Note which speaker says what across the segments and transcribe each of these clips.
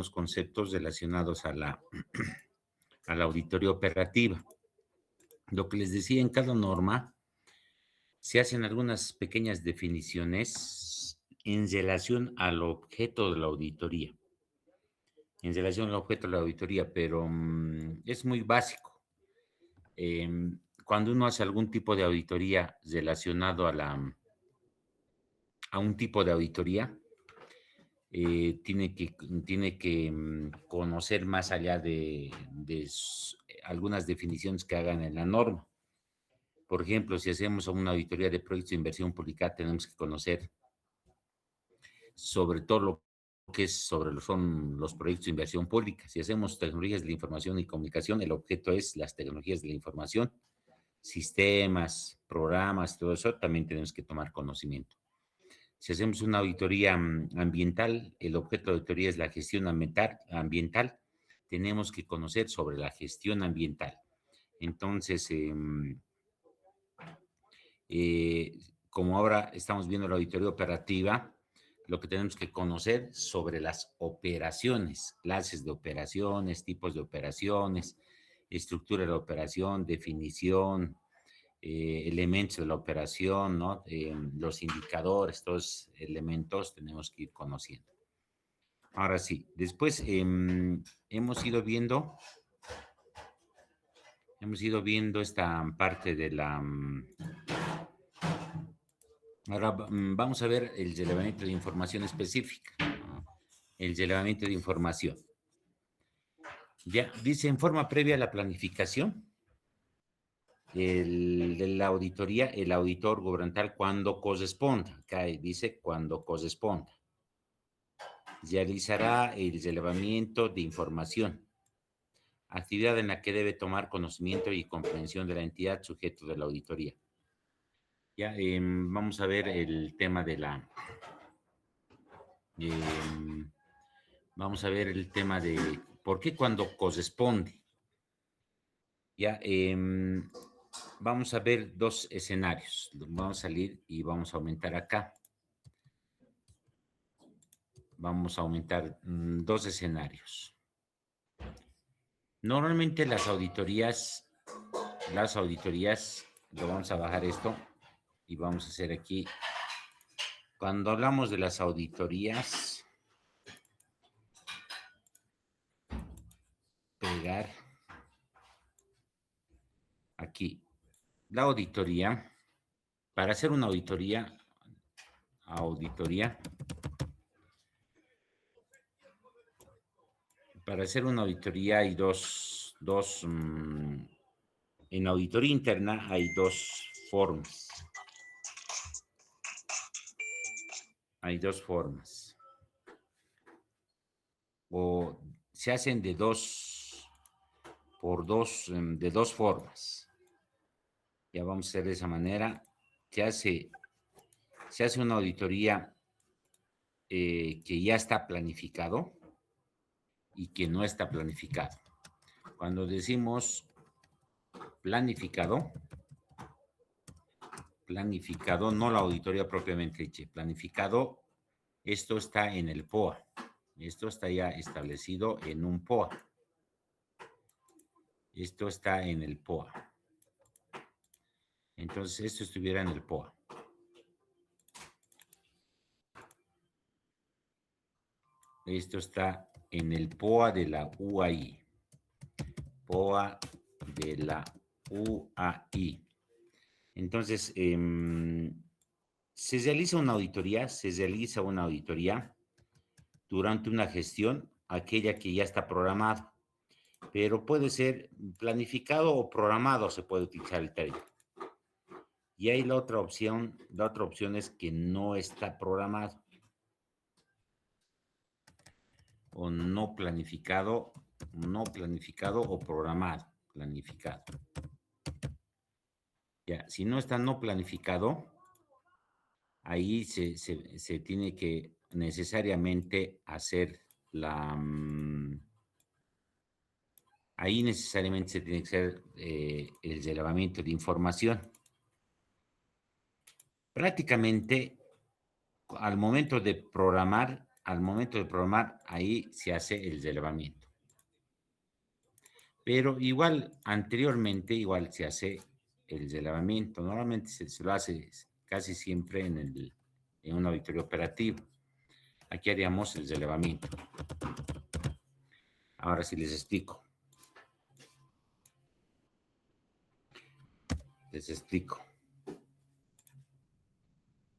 Speaker 1: conceptos relacionados a la auditoría operativa. Lo que les decía, en cada norma se hacen algunas pequeñas definiciones en relación al objeto de la auditoría. En relación al objeto de la auditoría, pero es muy básico. Cuando uno hace algún tipo de auditoría relacionado a un tipo de auditoría, tiene que conocer más allá de algunas definiciones que hagan en la norma. Por ejemplo, si hacemos una auditoría de proyectos de inversión pública, tenemos que conocer sobre todo lo que son los proyectos de inversión pública. Si hacemos tecnologías de la información y comunicación, el objeto es las tecnologías de la información, sistemas, programas, todo eso, también tenemos que tomar conocimiento. Si hacemos una auditoría ambiental, el objeto de auditoría es la gestión ambiental, tenemos que conocer sobre la gestión ambiental. Entonces, como ahora estamos viendo la auditoría operativa, lo que tenemos que conocer sobre las operaciones, clases de operaciones, tipos de operaciones, estructura de la operación, definición, elementos de la operación, ¿no? Los indicadores, todos elementos tenemos que ir conociendo. Ahora sí, después hemos ido viendo esta parte de la... Ahora vamos a ver el relevamiento de información específica, ¿no? El relevamiento de información. Ya, dice en forma previa a la planificación de la auditoría, el auditor gubernamental cuando corresponda, acá dice cuando corresponda, realizará el relevamiento de información, actividad en la que debe tomar conocimiento y comprensión de la entidad sujeto de la auditoría. Ya, vamos a ver el tema de la... vamos a ver el tema de por qué cuando corresponde. Ya, vamos a ver dos escenarios. Vamos a salir y vamos a aumentar acá. Vamos a aumentar dos escenarios. Normalmente las auditorías, lo vamos a bajar esto y vamos a hacer aquí. Cuando hablamos de las auditorías, pegar aquí. La auditoría, para hacer una auditoría, para hacer una auditoría hay en auditoría interna hay dos formas. Hay dos formas. O se hacen de dos formas. Ya vamos a hacer de esa manera. Se hace una auditoría que ya está planificado y que no está planificado. Cuando decimos planificado, no la auditoría propiamente dicha, planificado, esto está en el POA. Esto está ya establecido en un POA. Esto está en el POA. Entonces, esto estuviera en el POA. Esto está en el POA de la UAI. POA de la UAI. Entonces, se realiza una auditoría durante una gestión, aquella que ya está programada, pero puede ser planificado o programado, se puede utilizar el término. Y hay la otra opción es que no está programado o no planificado o programado, planificado. Ya, si no está no planificado, ahí se tiene que necesariamente hacer ahí necesariamente se tiene que hacer el relevamiento de información. Prácticamente, al momento de programar, al momento de programar, ahí se hace el relevamiento. Pero igual, anteriormente, igual se hace el relevamiento. Normalmente se lo hace casi siempre en una auditoría operativa. Aquí haríamos el relevamiento. Ahora sí les explico. Les explico.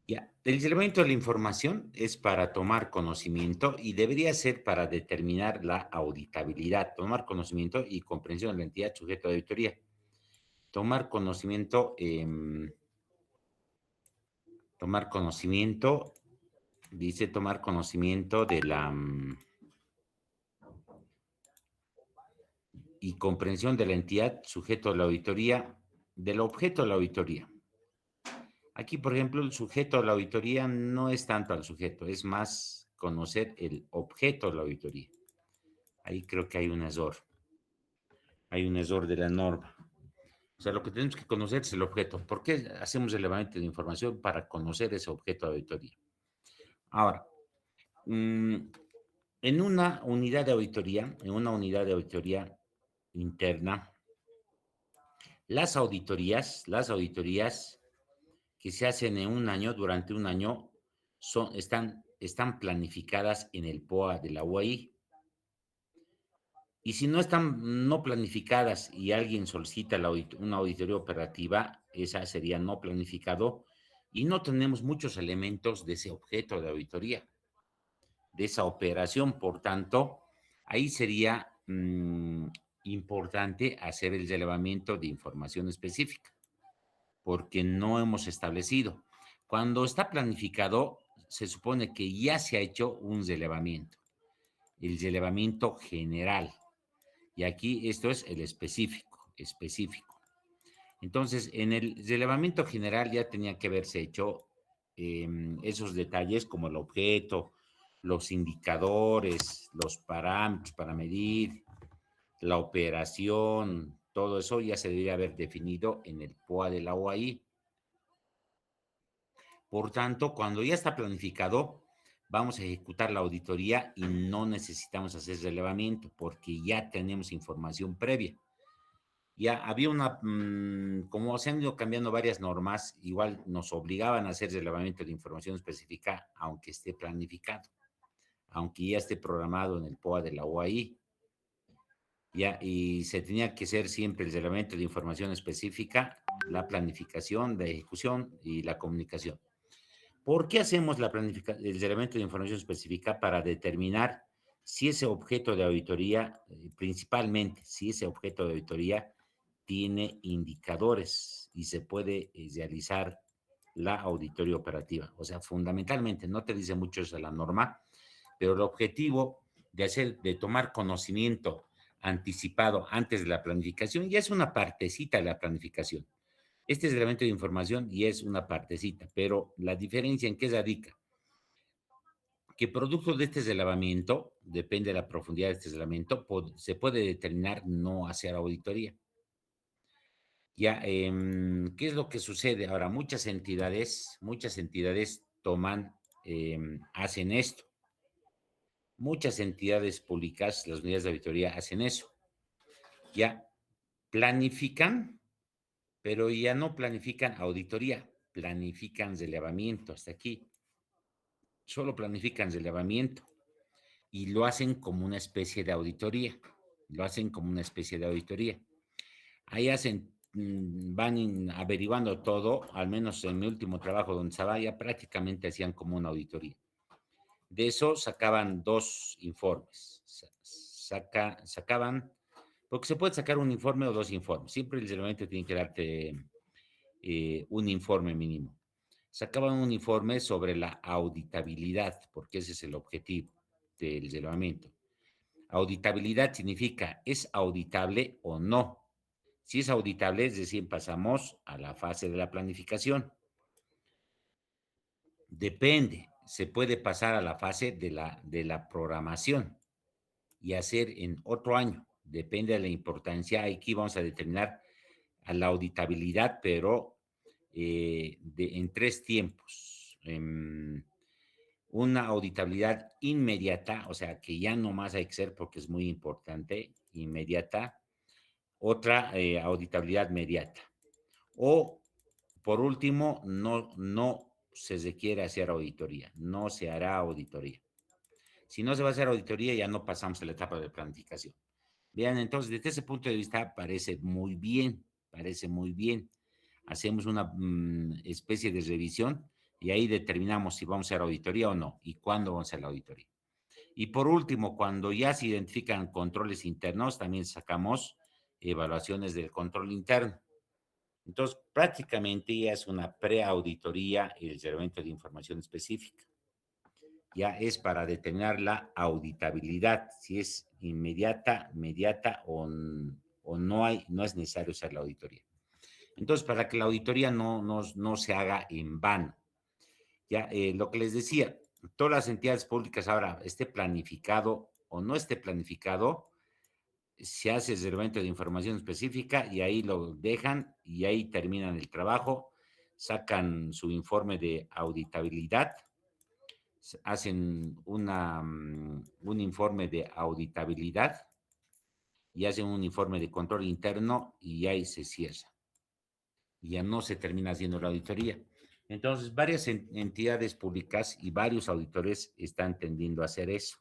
Speaker 1: Ya, el relevamiento de la información es para tomar conocimiento y debería ser para determinar la auditabilidad, tomar conocimiento y comprensión de la entidad sujeto de auditoría. Tomar conocimiento, dice tomar conocimiento de la y comprensión de la entidad sujeto de la auditoría, del objeto de la auditoría. Aquí, por ejemplo, el sujeto de la auditoría no es tanto al sujeto, es más conocer el objeto de la auditoría. Ahí creo que hay un error. Hay un error de la norma. O sea, lo que tenemos que conocer es el objeto. ¿Por qué hacemos el levantamiento de información? Para conocer ese objeto de auditoría. Ahora, en una unidad de auditoría interna, las auditorías que se hacen en un año, durante un año, están planificadas en el POA de la UAI. Y si no están no planificadas y alguien solicita una auditoría operativa, esa sería no planificado y no tenemos muchos elementos de ese objeto de auditoría, de esa operación. Por tanto, ahí sería importante hacer el relevamiento de información específica, porque no hemos establecido. Cuando está planificado, se supone que ya se ha hecho un relevamiento, el relevamiento general. Y aquí esto es el específico. Entonces, en el relevamiento general ya tenía que haberse hecho esos detalles como el objeto, los indicadores, los parámetros para medir, la operación, todo eso ya se debería haber definido en el POA de la OAI. Por tanto, cuando ya está planificado, vamos a ejecutar la auditoría y no necesitamos hacer relevamiento porque ya tenemos información previa. Ya había como se han ido cambiando varias normas, igual nos obligaban a hacer relevamiento de información específica, aunque esté planificado, aunque ya esté programado en el POA de la OAI. Ya, y se tenía que hacer siempre el relevamiento de información específica, la planificación, la ejecución y la comunicación. ¿Por qué hacemos el relevamiento de información específica? Para determinar si ese objeto de auditoría, principalmente si ese objeto de auditoría tiene indicadores y se puede realizar la auditoría operativa. O sea, fundamentalmente, no te dice mucho eso la norma, pero el objetivo de tomar conocimiento anticipado antes de la planificación ya es una partecita de la planificación. Este es el elemento de información y es una partecita, pero la diferencia en qué radica. Que producto de este relevamiento, depende de la profundidad de este relevamiento, se puede determinar no hacer auditoría. Ya, ¿qué es lo que sucede? Ahora, muchas entidades hacen esto. Muchas entidades públicas, las unidades de auditoría, hacen eso. Ya planifican, pero ya no planifican auditoría, planifican relevamiento hasta aquí. Solo planifican relevamiento y lo hacen como una especie de auditoría. Ahí van averiguando todo, al menos en mi último trabajo donde estaba, ya prácticamente hacían como una auditoría. De eso sacaban 2 informes. Sacaban, porque se puede sacar un informe o 2 informes. Siempre el reglamento tiene que darte un informe mínimo. Sacaban un informe sobre la auditabilidad, porque ese es el objetivo del reglamento. Auditabilidad significa, ¿es auditable o no? Si es auditable, es decir, pasamos a la fase de la planificación. Depende, se puede pasar a la fase de la programación y hacer en otro año. Depende de la importancia. Aquí vamos a determinar a la auditabilidad, pero en 3 tiempos. una auditabilidad inmediata, o sea, que ya no más hay que ser porque es muy importante, inmediata, otra auditabilidad mediata. O, por último, no se requiere hacer auditoría, no se hará auditoría. Si no se va a hacer auditoría, ya no pasamos a la etapa de planificación. Vean, entonces, desde ese punto de vista parece muy bien, parece muy bien. Hacemos una especie de revisión y ahí determinamos si vamos a hacer auditoría o no y cuándo vamos a hacer la auditoría. Y por último, cuando ya se identifican controles internos, también sacamos evaluaciones del control interno. Entonces, prácticamente ya es una preauditoría y el reglamento de información específica. Ya es para determinar la auditabilidad, si es inmediata, mediata o no es necesario hacer la auditoría. Entonces, para que la auditoría no se haga en vano. Ya, lo que les decía, todas las entidades públicas ahora esté planificado o no esté planificado, se hace el reglamento de información específica y ahí lo dejan y ahí terminan el trabajo, sacan su informe de auditabilidad, hacen un informe de auditabilidad y hacen un informe de control interno y ahí se cierra. Y ya no se termina haciendo la auditoría. Entonces, varias entidades públicas y varios auditores están tendiendo a hacer eso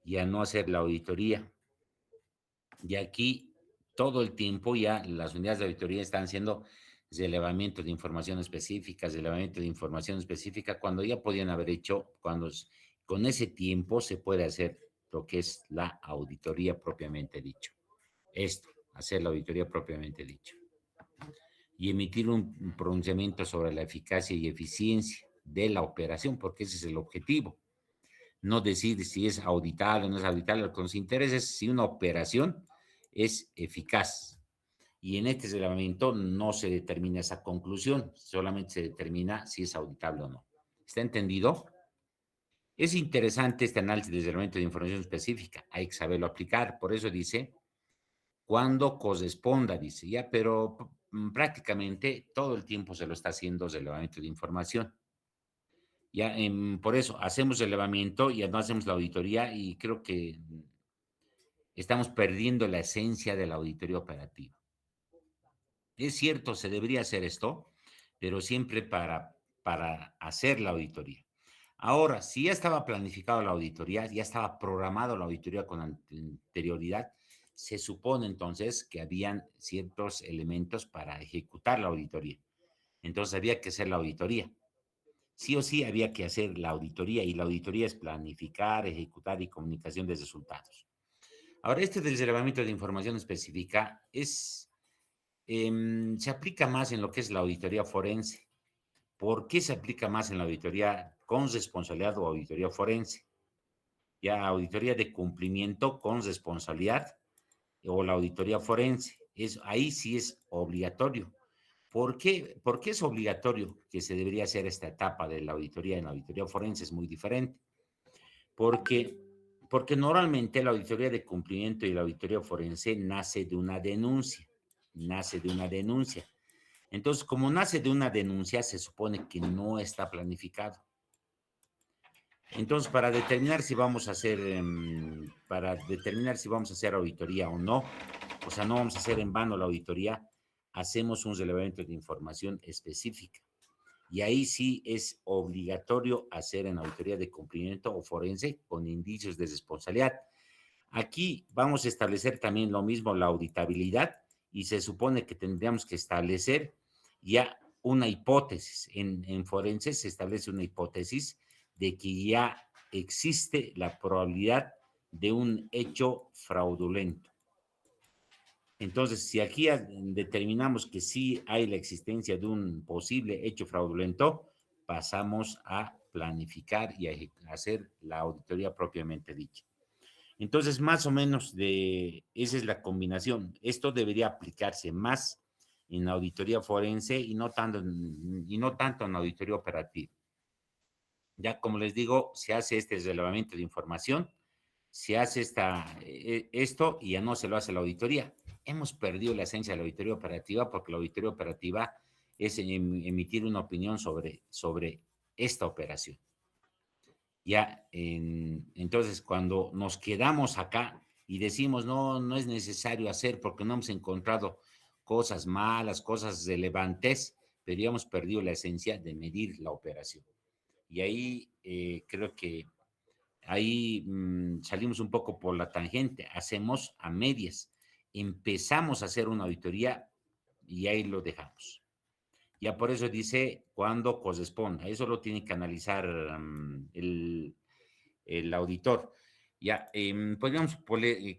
Speaker 1: y a no hacer la auditoría. Y aquí todo el tiempo ya las unidades de auditoría están haciendo relevamiento de información específica, relevamiento de información específica, cuando ya podían haber hecho, cuando con ese tiempo se puede hacer lo que es la auditoría propiamente dicho. Esto, hacer la auditoría propiamente dicho. Y emitir un pronunciamiento sobre la eficacia y eficiencia de la operación, porque ese es el objetivo. No decir si es auditable o no es auditable, lo que nos interesa es si una operación es eficaz. Y en este reglamento no se determina esa conclusión, solamente se determina si es auditable o no. ¿Está entendido? Es interesante este análisis del reglamento de información específica, hay que saberlo aplicar, por eso dice, cuando corresponda, dice, ya, pero prácticamente todo el tiempo se lo está haciendo relevamiento de información. Ya, por eso hacemos relevamiento y no hacemos la auditoría y creo que estamos perdiendo la esencia de la auditoría operativa. Es cierto, se debería hacer esto, pero siempre para hacer la auditoría. Ahora, si ya estaba planificado la auditoría, ya estaba programado la auditoría con anterioridad, se supone entonces que habían ciertos elementos para ejecutar la auditoría. Entonces había que hacer la auditoría. Sí o sí había que hacer la auditoría y la auditoría es planificar, ejecutar y comunicación de resultados. Ahora, este del relevamiento de información específica se aplica más en lo que es la auditoría forense. ¿Por qué se aplica más en la auditoría con responsabilidad o auditoría forense? Ya auditoría de cumplimiento con responsabilidad o la auditoría forense. Ahí sí es obligatorio. ¿Por qué es obligatorio que se debería hacer esta etapa de la auditoría? En la auditoría forense es muy diferente. Porque, porque normalmente la auditoría de cumplimiento y la auditoría forense nace de una denuncia. Nace de una denuncia. Entonces, como nace de una denuncia, se supone que no está planificado. Entonces, para determinar si vamos a hacer auditoría o no, o sea, no vamos a hacer en vano la auditoría, hacemos un relevamiento de información específica. Y ahí sí es obligatorio hacer en auditoría de cumplimiento o forense con indicios de responsabilidad. Aquí vamos a establecer también lo mismo, la auditabilidad, y se supone que tendríamos que establecer ya una hipótesis. En forense se establece una hipótesis de que ya existe la probabilidad de un hecho fraudulento. Entonces, si aquí determinamos que sí hay la existencia de un posible hecho fraudulento, pasamos a planificar y a hacer la auditoría propiamente dicha. Entonces, más o menos esa es la combinación. Esto debería aplicarse más en auditoría forense y no tanto en auditoría operativa. Ya como les digo, se hace este relevamiento de información, se hace esto y ya no se lo hace la auditoría. Hemos perdido la esencia de la auditoría operativa porque la auditoría operativa es emitir una opinión sobre esta operación. Entonces, cuando nos quedamos acá y decimos, no, no es necesario hacer porque no hemos encontrado cosas malas, cosas relevantes, pero ya hemos perdido la esencia de medir la operación. Y ahí creo que ahí salimos un poco por la tangente, hacemos a medias, empezamos a hacer una auditoría y ahí lo dejamos. Ya por eso dice cuando corresponda, eso lo tiene que analizar el auditor. Ya, podríamos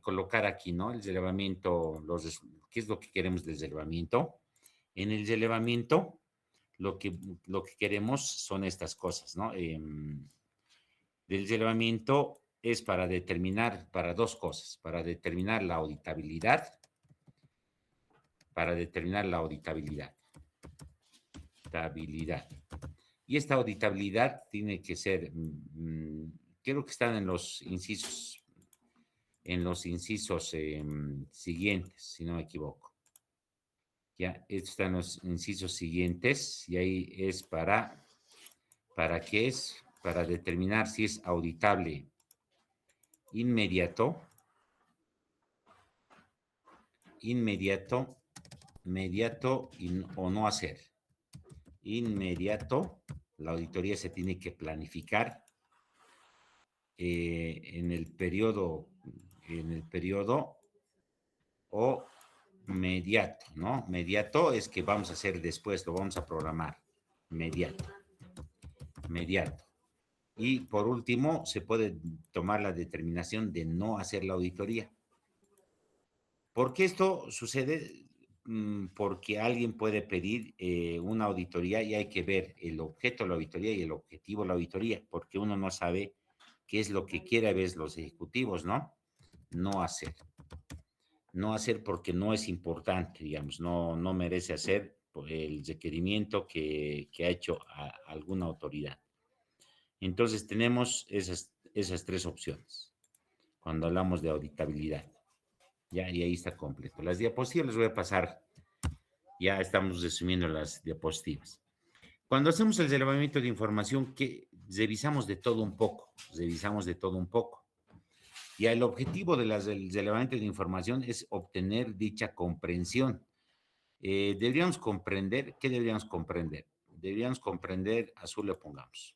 Speaker 1: colocar aquí, ¿no? El relevamiento, ¿qué es lo que queremos del relevamiento? En el relevamiento, lo que, lo que queremos son estas cosas, ¿no? Del relevamiento es para determinar, para dos cosas, para determinar la auditabilidad, para determinar la auditabilidad. Y esta auditabilidad tiene que ser, creo que están en los incisos siguientes, si no me equivoco. Ya, esto está en los incisos siguientes y ahí es ¿para qué es? Para determinar si es auditable inmediato, inmediato o no hacer. Inmediato, la auditoría se tiene que planificar en el periodo o mediato, ¿no? Mediato es que vamos a hacer después, lo vamos a programar. Mediato. Y por último, se puede tomar la determinación de no hacer la auditoría. ¿Por qué esto sucede? Porque alguien puede pedir una auditoría y hay que ver el objeto de la auditoría y el objetivo de la auditoría, porque uno no sabe qué es lo que quiere a veces los ejecutivos, ¿no? No hacer. No hacer porque no es importante, digamos, no merece hacer por el requerimiento que ha hecho alguna autoridad. Entonces tenemos esas tres opciones cuando hablamos de auditabilidad. Ya, y ahí está completo. Las diapositivas les voy a pasar, ya estamos resumiendo las diapositivas. Cuando hacemos el relevamiento de información, que revisamos de todo un poco, Y el objetivo del relevamiento de información es obtener dicha comprensión. Deberíamos comprender, ¿qué deberíamos comprender? Deberíamos comprender, azul le pongamos.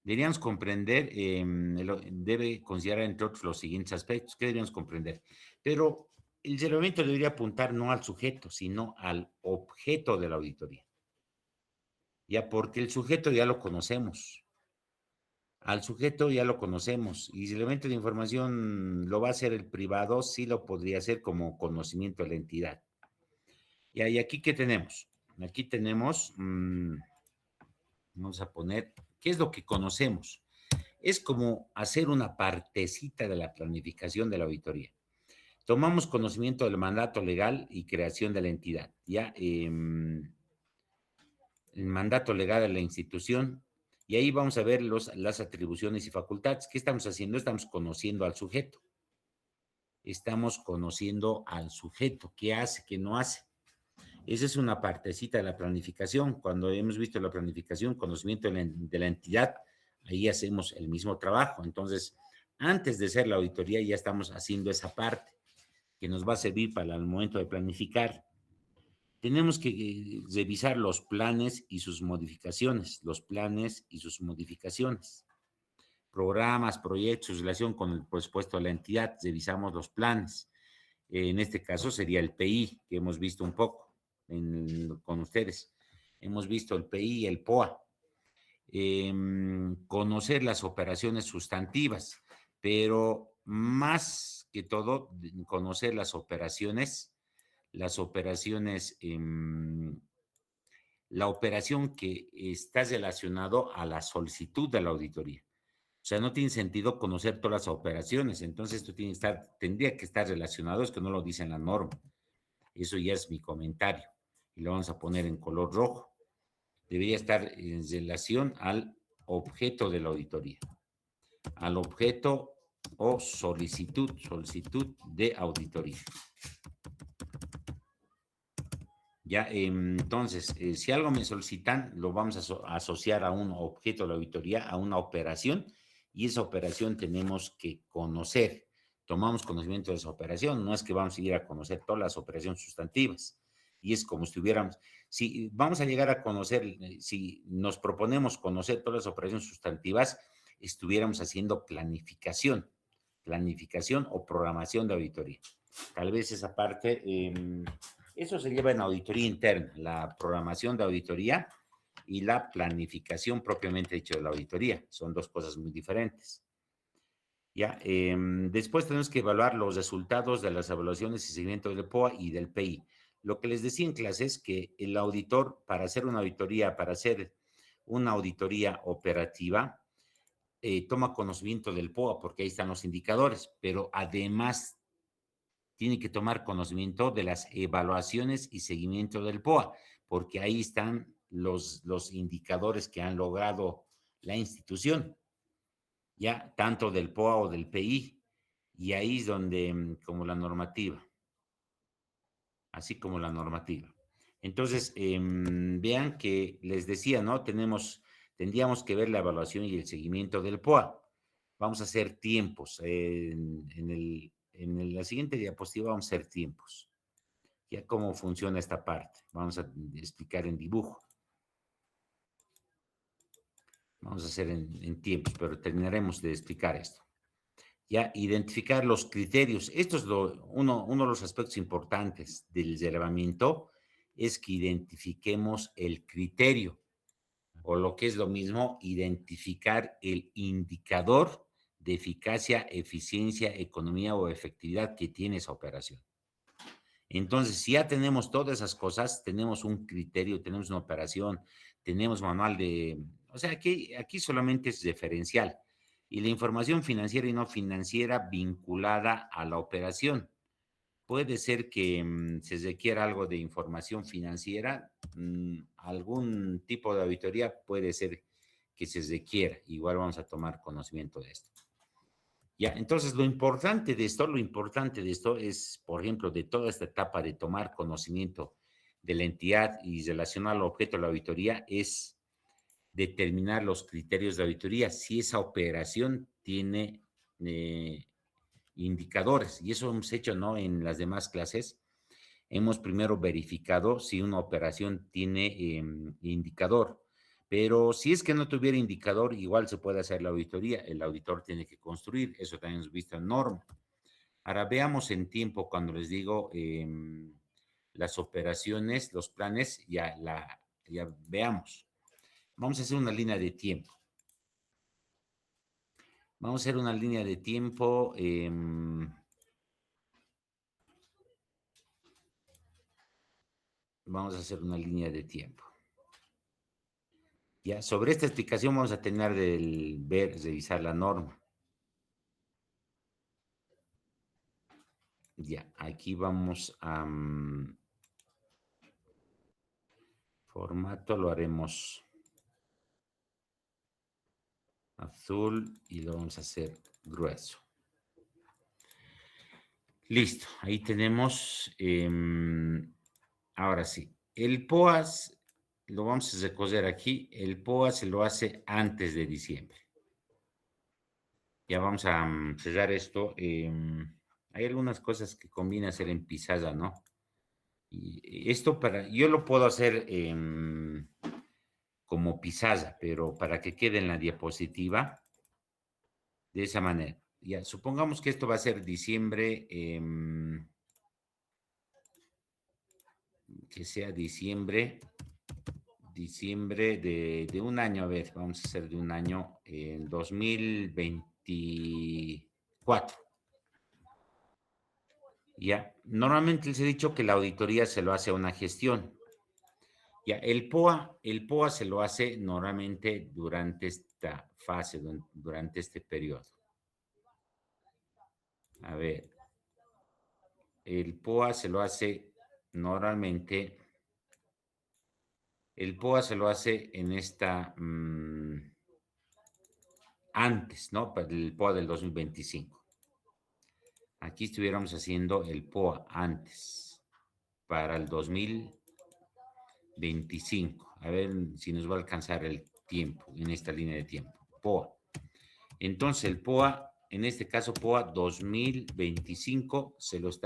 Speaker 1: Deberíamos comprender, debe considerar entre otros los siguientes aspectos. ¿Qué deberíamos comprender? Pero el relevamiento debería apuntar no al sujeto, sino al objeto de la auditoría. Ya, porque el sujeto ya lo conocemos. Al sujeto ya lo conocemos. Y si el elemento de información lo va a hacer el privado, sí lo podría hacer como conocimiento de la entidad. Y aquí, ¿qué tenemos? Aquí tenemos, vamos a poner, ¿qué es lo que conocemos? Es como hacer una partecita de la planificación de la auditoría. Tomamos conocimiento del mandato legal y creación de la entidad. Ya, el mandato legal de la institución, y ahí vamos a ver las atribuciones y facultades. ¿Qué estamos haciendo? Estamos conociendo al sujeto. Estamos conociendo al sujeto, qué hace, qué no hace. Esa es una partecita de la planificación. Cuando hemos visto la planificación, conocimiento de la entidad, ahí hacemos el mismo trabajo. Entonces, antes de hacer la auditoría, ya estamos haciendo esa parte que nos va a servir para el momento de planificar. Tenemos que revisar los planes y sus modificaciones, Programas, proyectos, relación con el presupuesto de la entidad, revisamos los planes. En este caso sería el PI, que hemos visto un poco con ustedes. Hemos visto el PI y el POA. Conocer las operaciones sustantivas, pero más que todo, conocer las operaciones, la operación que está relacionado a la solicitud de la auditoría. O sea, no tiene sentido conocer todas las operaciones, entonces esto tendría que estar relacionado, es que no lo dice en la norma. Eso ya es mi comentario y lo vamos a poner en color rojo. Debería estar en relación al objeto de la auditoría, al objeto o solicitud de auditoría. Ya, entonces, si algo me solicitan, lo vamos a asociar a un objeto de la auditoría, a una operación, y esa operación tenemos que conocer. Tomamos conocimiento de esa operación, no es que vamos a ir a conocer todas las operaciones sustantivas. Y es como si estuviéramos, si vamos a llegar a conocer, si nos proponemos conocer todas las operaciones sustantivas, estuviéramos haciendo planificación o programación de auditoría. Tal vez esa parte, eso se lleva en auditoría interna, la programación de auditoría y la planificación propiamente dicho de la auditoría. Son dos cosas muy diferentes. Ya, después tenemos que evaluar los resultados de las evaluaciones y seguimiento del POA y del PI. Lo que les decía en clase es que el auditor, para hacer una auditoría operativa, toma conocimiento del POA porque ahí están los indicadores, pero además tiene que tomar conocimiento de las evaluaciones y seguimiento del POA, porque ahí están los indicadores que han logrado la institución, ya tanto del POA o del PI, y ahí es donde, como la normativa, así como la normativa. Entonces, vean que les decía, ¿no? Tendríamos que ver la evaluación y el seguimiento del POA. Vamos a hacer tiempos. En la siguiente diapositiva vamos a hacer tiempos. Ya cómo funciona esta parte. Vamos a explicar en dibujo. Vamos a hacer en tiempos, pero terminaremos de explicar esto. Ya, identificar los criterios. Esto es uno de los aspectos importantes del relevamiento, es que identifiquemos el criterio, o lo que es lo mismo, identificar el indicador de eficacia, eficiencia, economía o efectividad que tiene esa operación. Entonces, si ya tenemos todas esas cosas, tenemos un criterio, tenemos una operación, tenemos manual de... O sea, aquí solamente es referencial. Y la información financiera y no financiera vinculada a la operación. Puede ser que se requiera algo de información financiera, algún tipo de auditoría puede ser que se requiera. Igual vamos a tomar conocimiento de esto. Ya, entonces lo importante de esto es, por ejemplo, de toda esta etapa de tomar conocimiento de la entidad y relacionar al objeto de la auditoría es determinar los criterios de auditoría, si esa operación tiene indicadores. Y eso hemos hecho, ¿no? En las demás clases. Hemos primero verificado si una operación tiene indicador. Pero si es que no tuviera indicador, igual se puede hacer la auditoría. El auditor tiene que construir. Eso también hemos visto en norma. Ahora veamos en tiempo cuando les digo las operaciones, los planes, ya veamos. Vamos a hacer una línea de tiempo. Vamos a hacer una línea de tiempo. Vamos a hacer una línea de tiempo. Ya, sobre esta explicación vamos a tener de revisar la norma. Ya, aquí vamos a formato, lo haremos azul y lo vamos a hacer grueso. Listo, ahí tenemos, ahora sí, el POAS lo vamos a recoger aquí, el POAS se lo hace antes de diciembre. Ya vamos a cerrar esto. Hay algunas cosas que conviene hacer en pizarra, ¿no? Y esto yo lo puedo hacer como pizarra, pero para que quede en la diapositiva, de esa manera. Ya, supongamos que esto va a ser diciembre, que sea diciembre de un año, a ver, vamos a hacer de un año en 2024. Ya, normalmente les he dicho que la auditoría se lo hace a una gestión. Ya, el POA se lo hace normalmente durante esta fase, durante este periodo. A ver, el POA se lo hace normalmente, el POA se lo hace en esta, antes, ¿no? Para el POA del 2025. Aquí estuviéramos haciendo el POA antes, para el 2025. 25. A ver si nos va a alcanzar el tiempo en esta línea de tiempo. POA. Entonces el POA, en este caso POA 2025, se lo hace,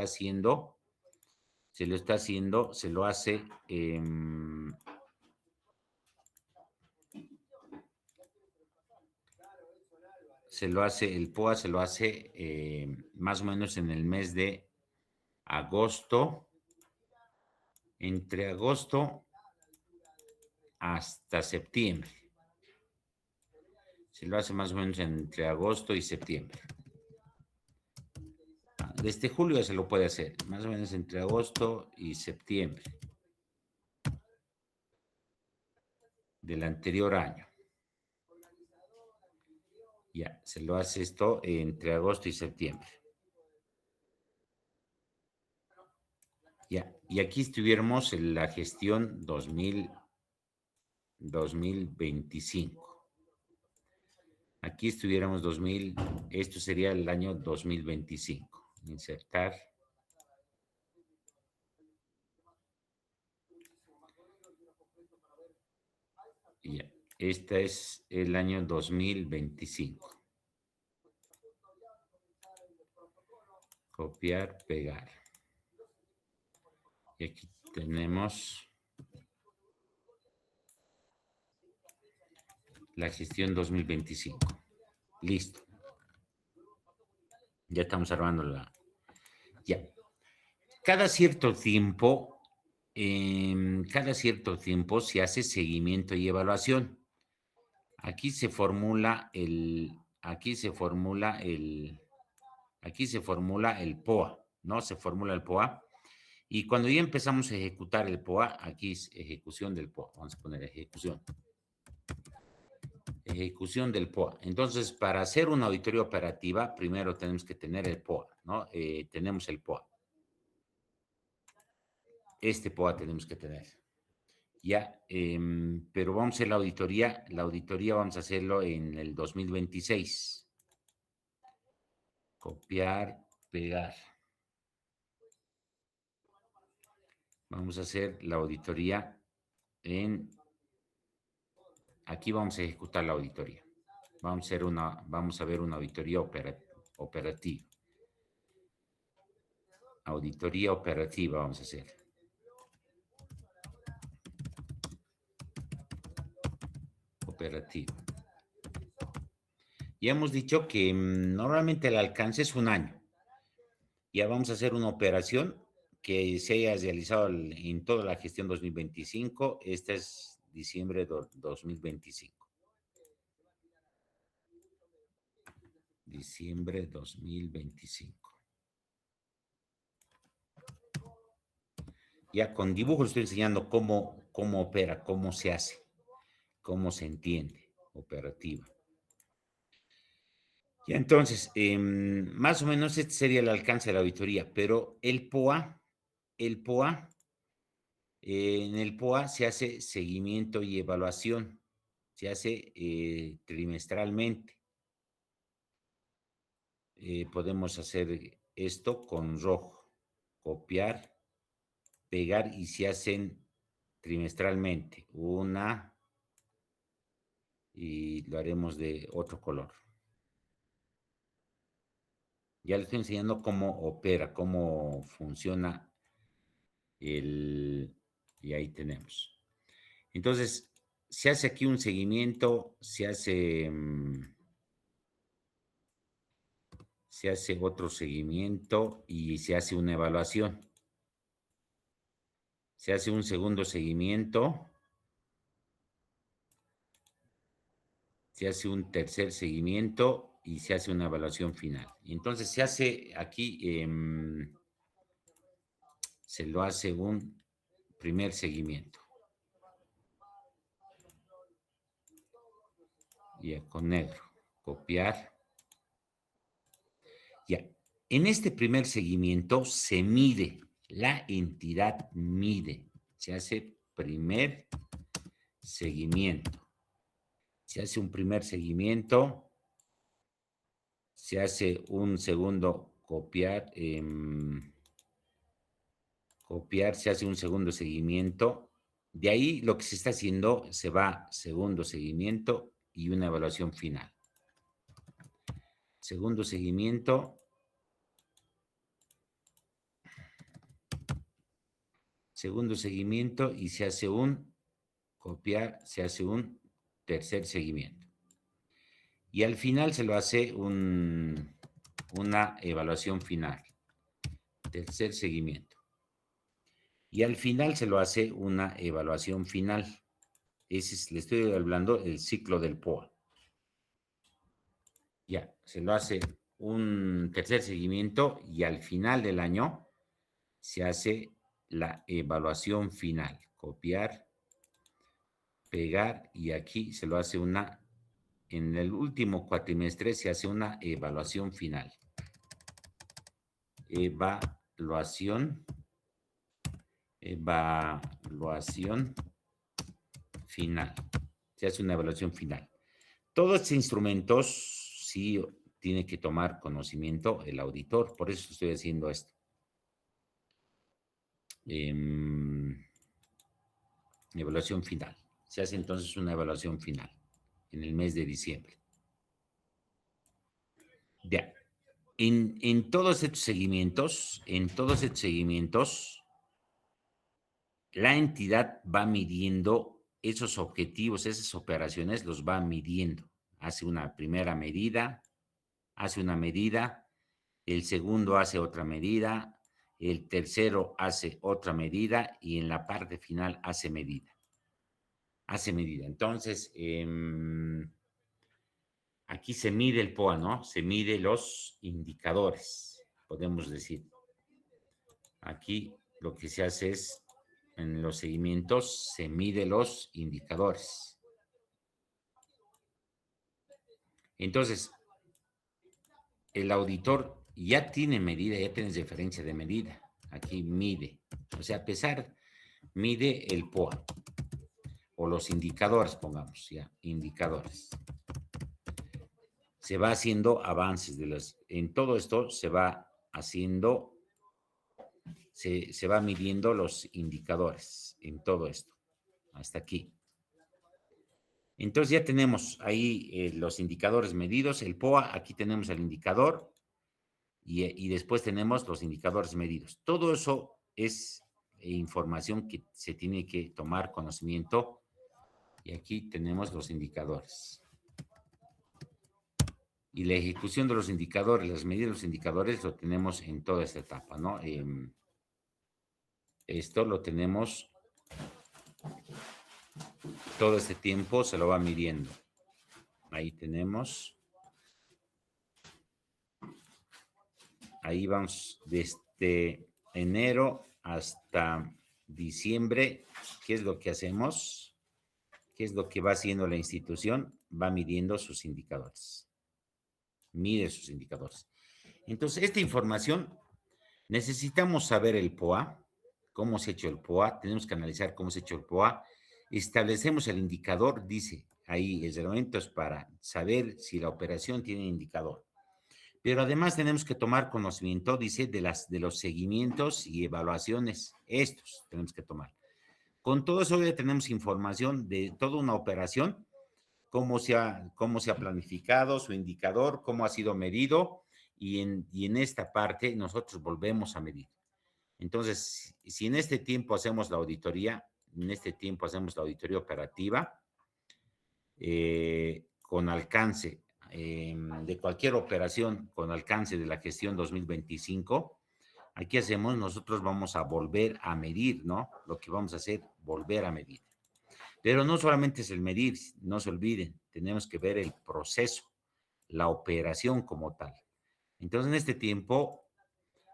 Speaker 1: el POA se lo hace más o menos en el mes de agosto, entre agosto hasta septiembre. Se lo hace más o menos entre agosto y septiembre. Desde julio ya se lo puede hacer, más o menos entre agosto y septiembre del anterior año. Ya, se lo hace esto entre agosto y septiembre. Ya, y aquí estuviéramos en la gestión 2025. Aquí estuviéramos esto sería el año 2025. Insertar. Ya, este es el año 2025. Copiar, pegar. Y aquí tenemos la gestión 2025. Listo. Ya estamos armando la... Ya. Cada cierto tiempo se hace seguimiento y evaluación. Aquí se formula el POA, ¿no? Se formula el POA. Y cuando ya empezamos a ejecutar el POA, aquí es ejecución del POA. Vamos a poner ejecución. Ejecución del POA. Entonces, para hacer una auditoría operativa, primero tenemos que tener el POA, ¿no? Tenemos el POA. Este POA tenemos que tener. Ya, pero vamos a hacer la auditoría vamos a hacerlo en el 2026. Copiar, pegar. Vamos a hacer la auditoría aquí vamos a ejecutar la auditoría. Vamos a ver una auditoría operativa. Auditoría operativa vamos a hacer. Operativa. Ya hemos dicho que normalmente el alcance es un año. Ya vamos a hacer una operación que se haya realizado en toda la gestión 2025. Este es diciembre de 2025. Diciembre 2025. Ya con dibujo estoy enseñando cómo opera, cómo se hace, cómo se entiende, operativa. Y entonces, más o menos este sería el alcance de la auditoría, pero en el POA se hace seguimiento y evaluación, se hace trimestralmente. Podemos hacer esto con rojo, copiar, pegar y se hacen trimestralmente, y lo haremos de otro color. Ya les estoy enseñando cómo opera, cómo funciona y ahí tenemos. Entonces, se hace aquí un seguimiento, se hace otro seguimiento y se hace una evaluación. Se hace un segundo seguimiento, se hace un tercer seguimiento y se hace una evaluación final. Entonces, se hace aquí, se lo hace un primer seguimiento. Ya, con negro. Copiar. Ya. En este primer seguimiento se mide, la entidad mide. Se hace primer seguimiento. Se hace un primer seguimiento. Se hace un segundo copiar. Copiar, se hace un segundo seguimiento De ahí lo que se está haciendo, se va segundo seguimiento y una evaluación final. Segundo seguimiento, y se hace un copiar, se hace un tercer seguimiento. Y al final se lo hace una evaluación final, tercer seguimiento. Y al final se lo hace una evaluación final. Le estoy hablando del ciclo del POA. Ya, se lo hace un tercer seguimiento y al final del año se hace la evaluación final. Copiar, pegar y aquí se lo hace en el último cuatrimestre se hace una evaluación final. Evaluación final. Se hace una evaluación final. Todos estos instrumentos sí tiene que tomar conocimiento el auditor, por eso estoy haciendo esto. Evaluación final. Se hace entonces una evaluación final en el mes de diciembre. Ya. En todos estos seguimientos, la entidad va midiendo esos objetivos, esas operaciones, los va midiendo. Hace una primera medida, el segundo hace otra medida, el tercero hace otra medida y en la parte final hace medida. Entonces, aquí se mide el POA, ¿no? Se mide los indicadores, podemos decir. Aquí lo que se hace es, en los seguimientos, se mide los indicadores. Entonces, el auditor ya tiene medida, ya tienes referencia de medida. Aquí mide. O sea, mide el POA. O los indicadores, pongamos, ya, indicadores. Se va haciendo avances en todo esto se va haciendo, se va midiendo los indicadores en todo esto, hasta aquí. Entonces ya tenemos ahí los indicadores medidos, el POA, aquí tenemos el indicador y después tenemos los indicadores medidos. Todo eso es información que se tiene que tomar conocimiento y aquí tenemos los indicadores. Y la ejecución de los indicadores, las medidas de los indicadores, lo tenemos en toda esta etapa, ¿no? Esto lo tenemos, todo este tiempo se lo va midiendo. Ahí tenemos. Ahí vamos desde enero hasta diciembre. ¿Qué es lo que hacemos? ¿Qué es lo que va haciendo la institución? Va midiendo sus indicadores. Mide sus indicadores. Entonces, esta información, necesitamos saber el POA, cómo se ha hecho el POA, tenemos que analizar cómo se ha hecho el POA, establecemos el indicador, dice ahí, el reglamento es para saber si la operación tiene indicador. Pero además tenemos que tomar conocimiento, dice, de los seguimientos y evaluaciones, estos tenemos que tomar. Con todo eso ya tenemos información de toda una operación, cómo se ha planificado, su indicador, cómo ha sido medido, y en esta parte nosotros volvemos a medir. Entonces, si en este tiempo hacemos la auditoría, operativa, con alcance de cualquier operación, con alcance de la gestión 2025, aquí nosotros vamos a volver a medir, ¿no? Lo que vamos a hacer, volver a medir. Pero no solamente es el medir, no se olviden, tenemos que ver el proceso, la operación como tal. Entonces, en este tiempo,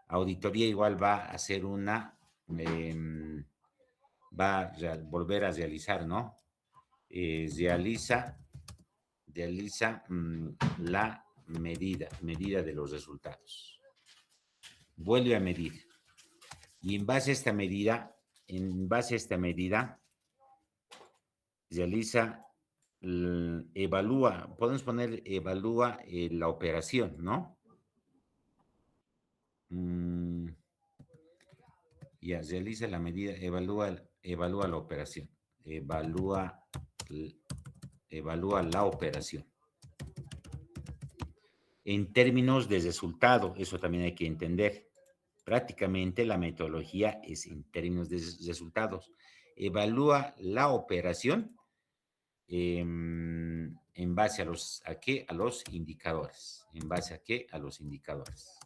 Speaker 1: auditoría igual va a hacer va a volver a realizar, ¿no? Realiza la medida de los resultados. Vuelve a medir. Y en base a esta medida, realiza, evalúa, podemos poner evalúa la operación, ¿no? Ya, realiza la medida, evalúa evalúa la operación. Evalúa la operación. En términos de resultado, eso también hay que entender. Prácticamente la metodología es en términos de resultados. Evalúa la operación en base ¿a qué? A los indicadores. ¿En base a qué? A los indicadores.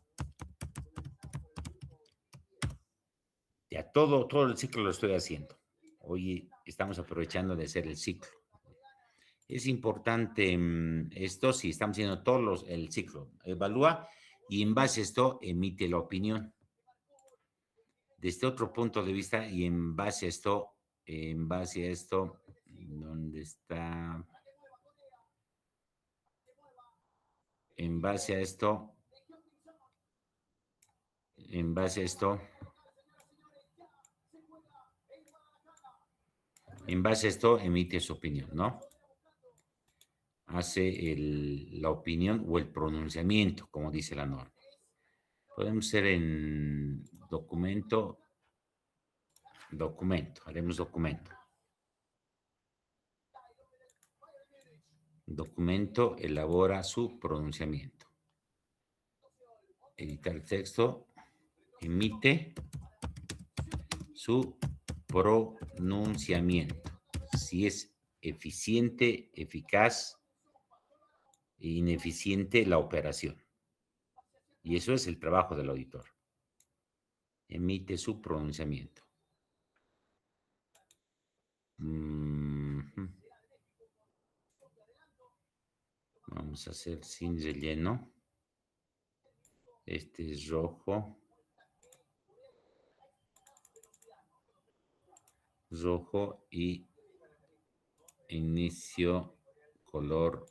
Speaker 1: Ya todo el ciclo lo estoy haciendo. Hoy estamos aprovechando de hacer el ciclo. Es importante esto, si estamos haciendo el ciclo, evalúa y en base a esto emite la opinión. Desde otro punto de vista y en base a esto, ¿dónde está? En base a esto, emite su opinión, ¿no? Hace la opinión o el pronunciamiento, como dice la norma. Podemos ser en documento, haremos documento. Documento elabora su pronunciamiento. Editar texto, emite su pronunciamiento. Si es eficiente, eficaz e ineficiente la operación. Y eso es el trabajo del auditor. Emite su pronunciamiento. Vamos a hacer sin relleno. Este es rojo. Rojo y inicio color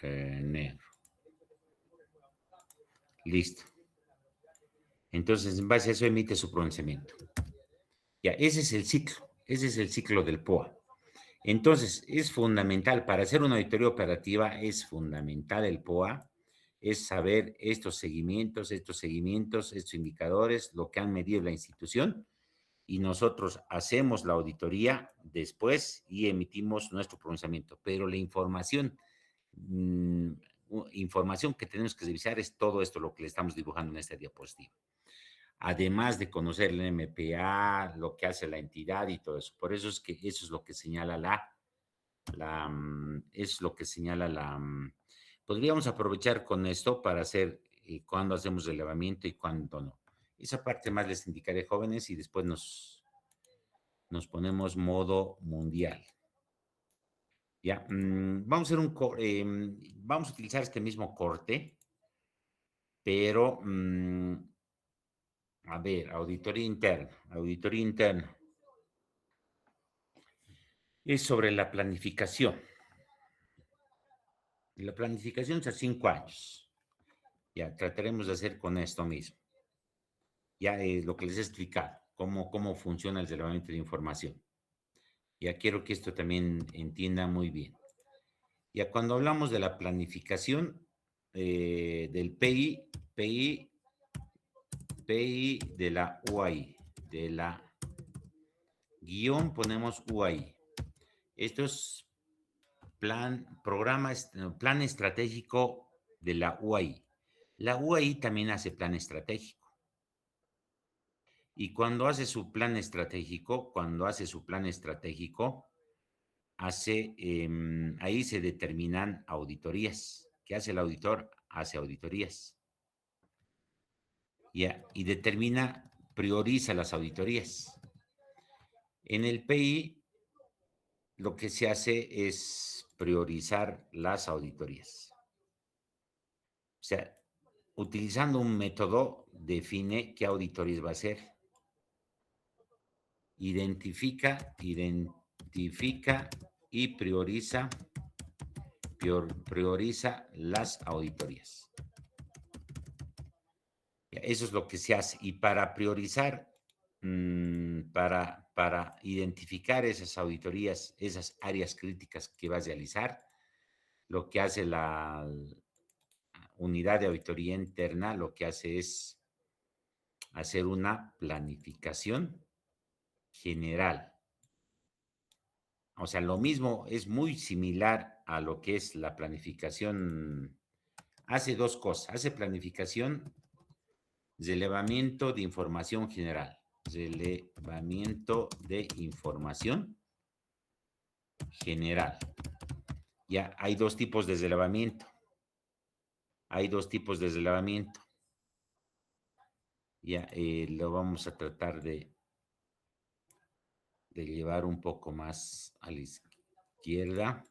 Speaker 1: negro. Listo. Entonces, en base a eso emite su pronunciamiento. Ya, ese es el ciclo. Ese es el ciclo del POA. Entonces, es fundamental, para hacer una auditoría operativa, es fundamental el POA, es saber estos indicadores, lo que han medido la institución, y nosotros hacemos la auditoría después y emitimos nuestro pronunciamiento. Pero la información que tenemos que revisar es todo esto, lo que le estamos dibujando en esta diapositiva. Además de conocer el MPA, lo que hace la entidad y todo eso. Por eso es que eso es lo que señala podríamos aprovechar con esto para hacer cuándo hacemos relevamiento y cuándo no. Esa parte más les indicaré, jóvenes, y después nos ponemos modo mundial. Ya, vamos a hacer vamos a utilizar este mismo corte, pero a ver, auditoría interna. Es sobre la planificación. La planificación es a 5 años. Ya, trataremos de hacer con esto mismo. Ya lo que les he explicado, cómo funciona el relevamiento de información. Ya quiero que esto también entienda muy bien. Ya cuando hablamos de la planificación del PI de la UAI, de la guión ponemos UAI. Esto es plan estratégico de la UAI. La UAI también hace plan estratégico. Y cuando hace su plan estratégico, ahí se determinan auditorías. ¿Qué hace el auditor? Hace auditorías. Y prioriza las auditorías. En el PI, lo que se hace es priorizar las auditorías. O sea, utilizando un método, define qué auditorías va a hacer. Identifica y prioriza las auditorías. Eso es lo que se hace. Y para priorizar, para identificar esas auditorías, esas áreas críticas que va a realizar, lo que hace la unidad de auditoría interna, lo que hace es hacer una planificación general. O sea, lo mismo es muy similar a lo que es la planificación. Hace dos cosas. Hace planificación, relevamiento de información general. Relevamiento de información general. Ya hay dos tipos de relevamiento. Hay dos tipos de relevamiento. Ya lo vamos a tratar de llevar un poco más a la izquierda.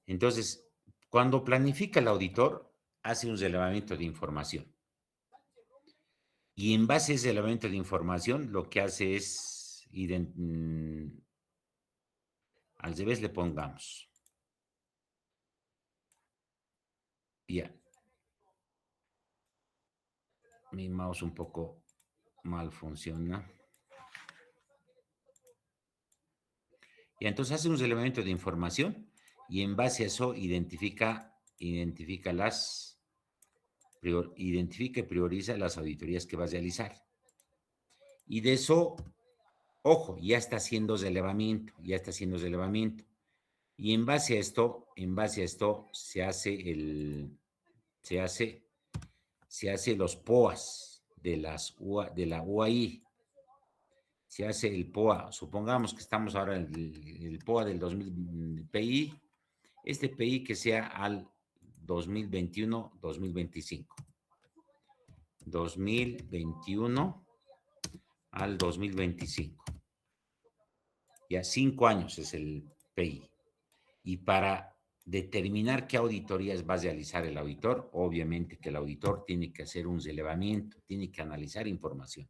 Speaker 1: Entonces, cuando planifica el auditor, hace un relevamiento de información. Y en base a ese relevamiento de información, lo que hace es, al revés le pongamos. Ya. Mi mouse un poco mal funciona. Y entonces hace un relevamiento de información y en base a eso identifica y prioriza las auditorías que va a realizar. Y de eso, ojo, ya está haciendo relevamiento. Y en base a esto se hace los POAs de la UAI. Se hace el POA. Supongamos que estamos ahora en el POA del 2000 PI. Este PI que sea al 2021-2025. 2021 al 2025. Ya 5 años es el PI. Y para determinar qué auditorías va a realizar el auditor, obviamente que el auditor tiene que hacer un relevamiento, tiene que analizar información.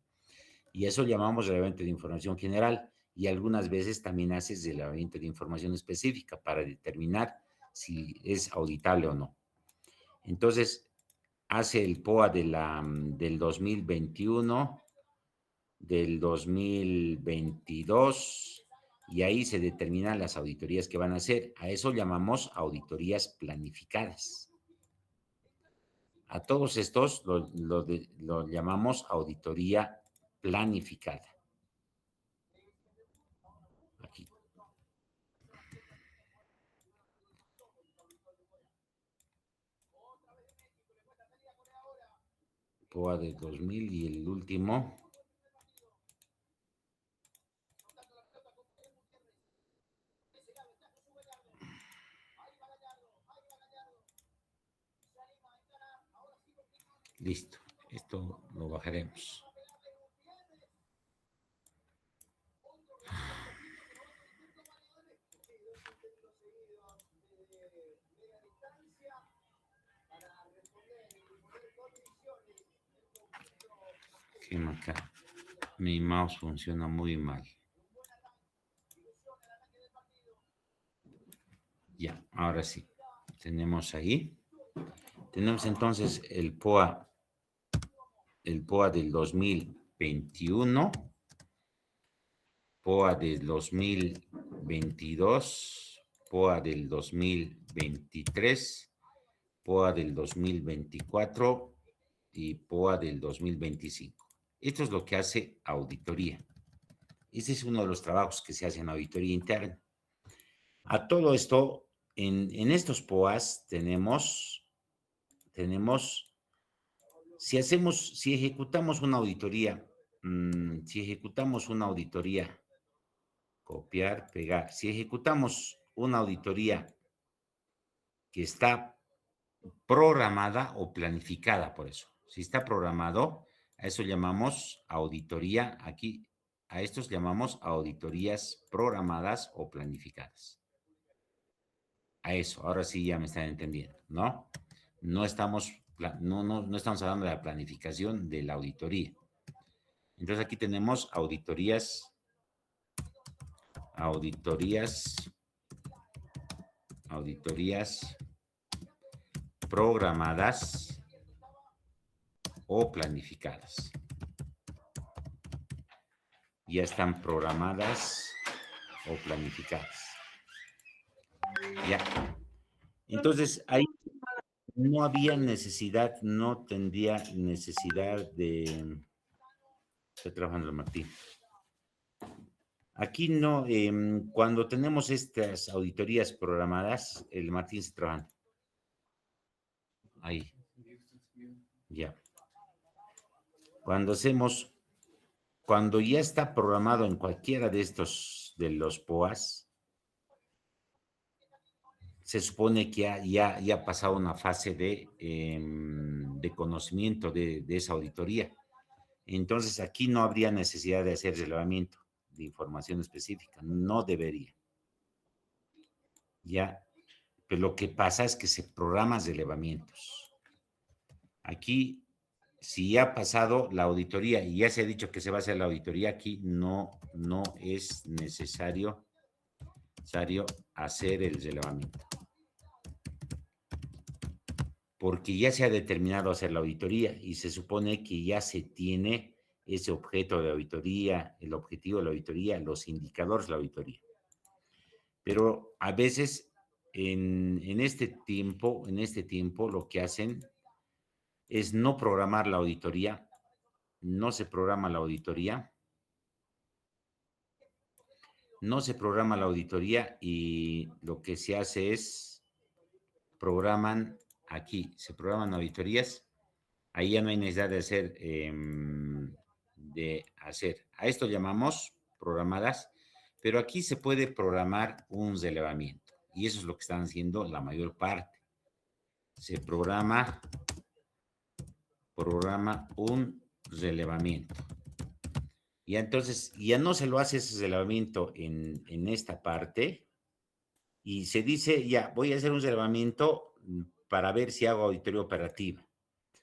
Speaker 1: Y eso llamamos relevamiento de información general. Y algunas veces también haces relevamiento de información específica para determinar si es auditable o no. Entonces, hace el POA del 2021, del 2022, y ahí se determinan las auditorías que van a hacer. A eso llamamos auditorías planificadas. A todos estos lo llamamos auditoría planificada. Aquí. POA de 2000 y el último. Listo. Esto lo bajaremos. Acá. Mi mouse funciona muy mal. Ya, ahora sí. Tenemos ahí. Tenemos entonces el POA del 2021, POA del 2022, POA del 2023, POA del 2024 y POA del 2025. Esto es lo que hace auditoría. Este es uno de los trabajos que se hace en auditoría interna. A todo esto, en estos POAs tenemos, si ejecutamos una auditoría, copiar, pegar, si ejecutamos una auditoría que está programada o planificada, por eso, si está programado, a eso llamamos auditoría, aquí, a estos llamamos auditorías programadas o planificadas. A eso, ahora sí ya me están entendiendo, ¿no? No estamos hablando de la planificación de la auditoría. Entonces aquí tenemos auditorías programadas o planificadas. Ya están programadas o planificadas. Ya. Entonces, ahí no había necesidad, no tendría necesidad de... Estoy trabajando, Martín. Aquí no, cuando tenemos estas auditorías programadas, el Martín se trabaja. Ahí, ya. Cuando ya está programado en cualquiera de estos, de los POAS, se supone que ya ha pasado una fase de conocimiento de esa auditoría. Entonces, aquí no habría necesidad de hacer relevamiento de información específica, no debería. Ya, pero lo que pasa es que se programan relevamientos. Aquí, si ya ha pasado la auditoría y ya se ha dicho que se va a hacer la auditoría, aquí no es necesario hacer el relevamiento. Porque ya se ha determinado hacer la auditoría y se supone que ya se tiene ese objeto de auditoría, el objetivo de la auditoría, los indicadores de la auditoría. Pero a veces en este tiempo lo que hacen es no programar la auditoría, no se programa la auditoría, y lo que se hace es se programan auditorías, ahí ya no hay necesidad de hacer. A esto llamamos programadas, pero aquí se puede programar un relevamiento y eso es lo que están haciendo la mayor parte. Se programa un relevamiento. Y entonces ya no se lo hace ese relevamiento en esta parte y se dice, ya, voy a hacer un relevamiento para ver si hago auditoría operativa.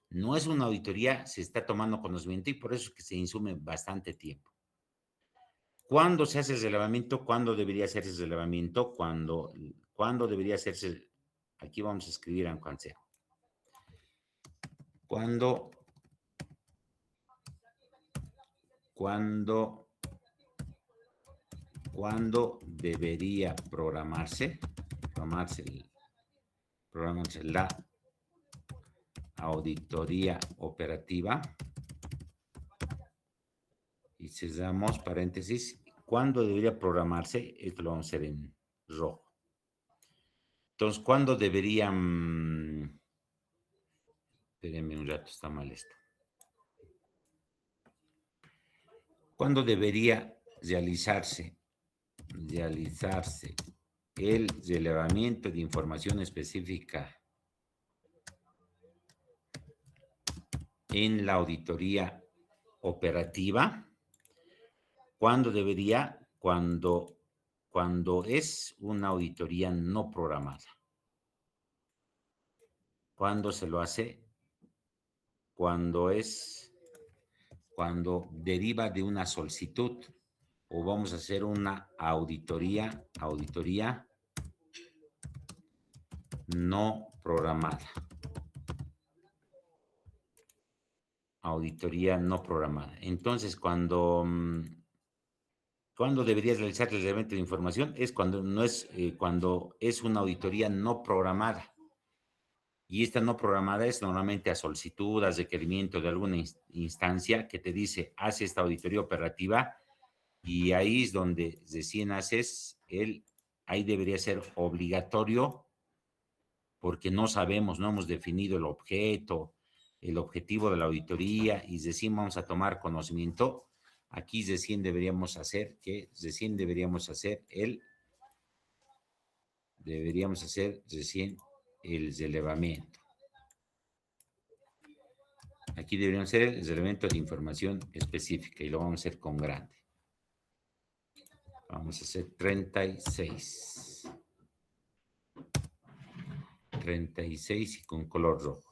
Speaker 1: No es una auditoría, se está tomando conocimiento y por eso es que se insume bastante tiempo. ¿Cuándo se hace el relevamiento? ¿Cuándo debería hacerse el relevamiento? ¿Cuándo debería hacerse? Aquí vamos a escribir en consejo. ¿Cuándo debería programarse la auditoría operativa? Y cerramos paréntesis. ¿Cuándo debería programarse? Esto lo vamos a hacer en rojo. Entonces, ¿cuándo deberían? Espérenme un rato, está mal esto. ¿Cuándo debería realizarse el relevamiento de información específica en la auditoría operativa? ¿Cuándo debería? Cuando es una auditoría no programada. ¿Cuándo se lo hace? Cuando deriva de una solicitud o vamos a hacer una auditoría no programada. Auditoría no programada. Entonces, ¿cuándo deberías realizar el relevamiento de información? Es cuando cuando es una auditoría no programada. Y esta no programada es normalmente a solicitud, a requerimiento de alguna instancia que te dice, haz esta auditoría operativa y ahí es donde recién haces ahí debería ser obligatorio porque no sabemos, no hemos definido el objeto, el objetivo de la auditoría y recién vamos a tomar conocimiento. Aquí recién deberíamos hacer el relevamiento. Aquí deberíamos hacer el relevamiento de información específica y lo vamos a hacer con grande. Vamos a hacer 36. 36 y con color rojo.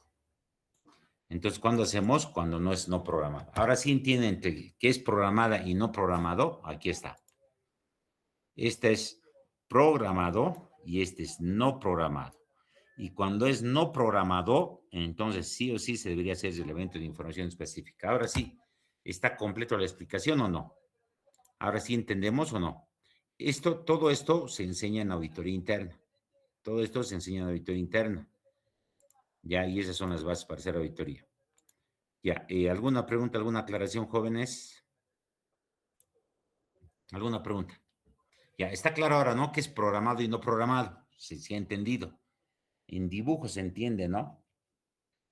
Speaker 1: Entonces, ¿cuándo hacemos? Cuando no es no programado. Ahora sí entienden qué es programada y no programado. Aquí está. Este es programado y este es no programado. Y cuando es no programado, entonces sí o sí se debería hacer el elemento de información específica. Ahora sí, ¿está completo la explicación o no? Ahora sí entendemos o no. Todo esto se enseña en auditoría interna. Todo esto se enseña en auditoría interna. Ya, y esas son las bases para hacer auditoría. Ya, ¿alguna pregunta, alguna aclaración, jóvenes? ¿Alguna pregunta? Ya, está claro ahora, ¿no? ¿Qué es programado y no programado? Sí ha entendido. En dibujo se entiende, ¿no?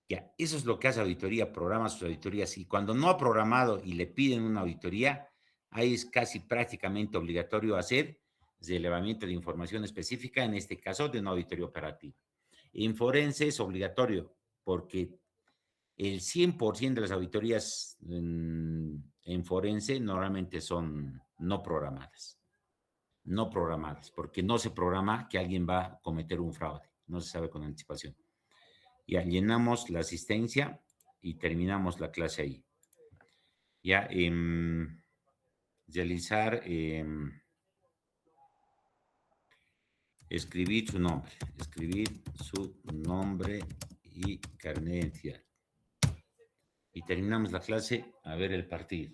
Speaker 1: Ya, eso es lo que hace auditoría, programa sus auditorías. Y cuando no ha programado y le piden una auditoría, ahí es casi prácticamente obligatorio hacer relevamiento de información específica, en este caso de una auditoría operativa. En forense es obligatorio porque el 100% de las auditorías en forense normalmente son no programadas. No programadas, porque no se programa que alguien va a cometer un fraude. No se sabe con anticipación. Ya llenamos la asistencia y terminamos la clase ahí. Ya, realizar, escribir su nombre y carnet de identidad. Y terminamos la clase a ver el partido.